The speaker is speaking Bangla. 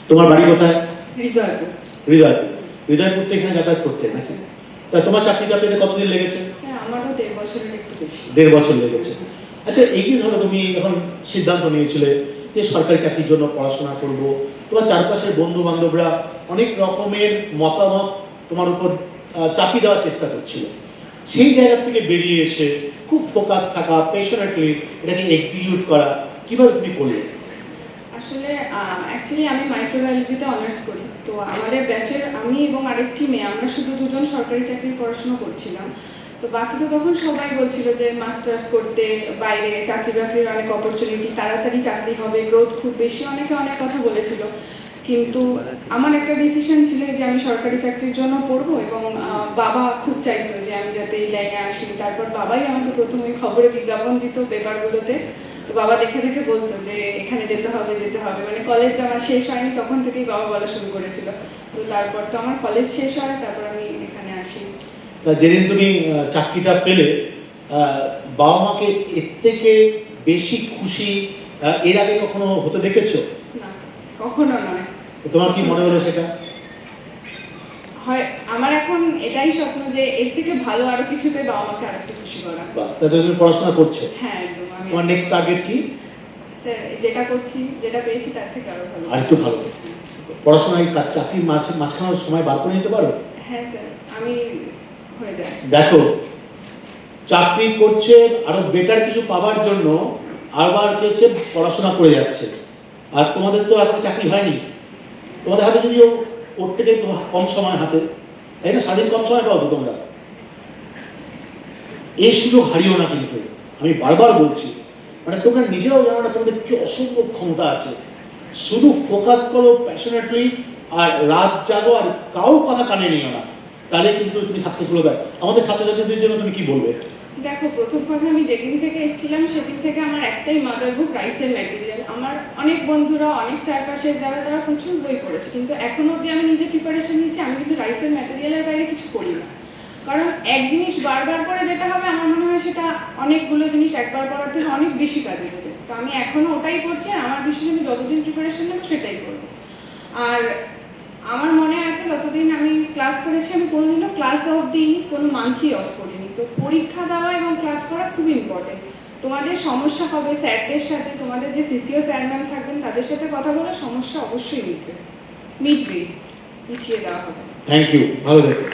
তোমার বাড়ি কোথায়? হৃদয়পুর। হৃদয়পুর থেকে এখানে যাতায়াত করতে নাকি? তা তোমার চাকরিটা পেতে কতদিন লেগেছে? আমারও 1.5 বছরের একটু বেশি। 1.5 বছর লেগেছে। আচ্ছা, এই যে ধরো তুমি যখন সিদ্ধান্ত নিয়েছিলে যে সরকারি চাকরির জন্য পড়াশোনা করব, তোমার চারপাশের বন্ধু বান্ধবরা অনেক রকমের মতামত তোমার উপর চাপিয়ে দেওয়ার চেষ্টা করছিল, সেই জায়গা থেকে বেরিয়ে এসে খুব ফোকাস থাকা, প্যাশনেটলি এটাকে এক্সিকিউট করা, কিভাবে তুমি করলে? আসলে অ্যাকচুয়ালি আমি মাইক্রোবায়োলজিতে অনার্স করি। তো আমাদের ব্যাচের আমি এবং আরেকটি মেয়ে, আমরা শুধু দুজন সরকারি চাকরির পড়াশোনা করছিলাম। তো বাকি তো তখন সবাই বলছিল যে মাস্টার্স করতে বাইরে চাকরি বাকরির অনেক অপরচুনিটি, তাড়াতাড়ি চাকরি হবে, গ্রোথ খুব বেশি, অনেকে অনেক কথা বলেছিল। কিন্তু আমার একটা ডিসিশন ছিল যে আমি সরকারি চাকরির জন্য পড়বো, এবং বাবা খুব চাইতো যে আমি যাতে এই লাইনে আসি। তারপর বাবাই আমাকে প্রথম ওই খবরে বিজ্ঞাপন দিত পেপারগুলোতে। তো বাবা দেখে দেখে বলতো যে এখানে যেতে হবে যেতে হবে, মানে কলেজ আমার শেষ হয়নি তখন থেকেই বাবা বলা শুরু করেছিল। তো তারপর তো আমার কলেজ শেষ হয়, তারপর আমি এখানে আসি। যেদিন তুমি চাকরিটা পেলে, বাবা মাকে এর থেকে বেশি খুশি এর আগে কখনো হতে দেখেছো? না, কখনো নয়। তোমার কি মনে হলো সেটা? হয় আমার এখন এটাই স্বপ্ন যে এর থেকে ভালো আরো কিছুতে বাবা মাকে আরেকটু খুশি করা। বাহ, তাহলে তুমি পড়াশোনা করছো? হ্যাঁ, একদম। আমি তোমার নেক্সট টার্গেট কি? স্যার যেটা করছি, যেটা পেয়েছি তার থেকে আরো ভালো। আর একটু ভালো পড়াশোনায় চাকরির মাঝখানে সময় বার করে নিতে পারো? হ্যাঁ স্যার, আমি হয়ে যায়। দেখো, চাকরি করছে আরো বেটার কিছু পাওয়ার জন্য, আবার কি হচ্ছে পড়াশোনা করে যাচ্ছে। আর তোমাদের তো এখন চাকরি হয়নি, তোমাদের হাতে যদিও ওর থেকে কম সময় হাতে, তাই না? স্বাধীন কম সময় পাও তো তোমরা। এই সুযোগ হারিও না কিন্তু, আমি বারবার বলছি। মানে তোমরা নিজেরাও জানো না তোমাদের কি অসম্ভব ক্ষমতা আছে। শুধু ফোকাস করো প্যাশনেটলি, আর রাত জাগো, আর কারোর কথা কানে নিও না, তাহলে কিন্তু তুমি সাকসেসফুল হবে। আমাদের ছাত্রছাত্রীদের জন্য তুমি কি বলবে? দেখো, প্রথম কথা, আমি যেদিন থেকে এসেছিলাম সেদিন থেকে আমার একটাই মাদার বুক, রাইসের ম্যাটেরিয়াল। আমার অনেক বন্ধুরা, অনেক চারপাশের যারা, তারা প্রচুর বই পড়েছে, কিন্তু এখনো অবধি আমি নিজে প্রিপারেশন নিচ্ছি, আমি কিন্তু রাইসের ম্যাটেরিয়ালের বাইরে কিছু করি না। কারণ এক জিনিস বারবার করে যেটা হবে, আমার মনে হয় সেটা অনেকগুলো জিনিস একবার পড়ার থেকে অনেক বেশি কাজে দেবে। তো আমি এখনো ওটাই করছি, আর আমার বিশ্বাস আমি যতদিন প্রিপারেশন নেবো সেটাই করবো। আর আমার মনে আছে যতদিন আমি ক্লাস করেছি, আমি কোনোদিনও ক্লাস অফ দিইনি, কোনো মান্থলি অফ করিনি। তো পরীক্ষা দেওয়া এবং ক্লাস করা খুব ইম্পর্টেন্ট। তোমাদের সমস্যা হবে স্যারদের সাথে, তোমাদের যে সিসিও স্যার ম্যাম থাকবেন তাদের সাথে কথা বলে সমস্যা অবশ্যই মিটবে, মিটিয়ে দেওয়া হবে। থ্যাংক ইউ, ভালো থেকো।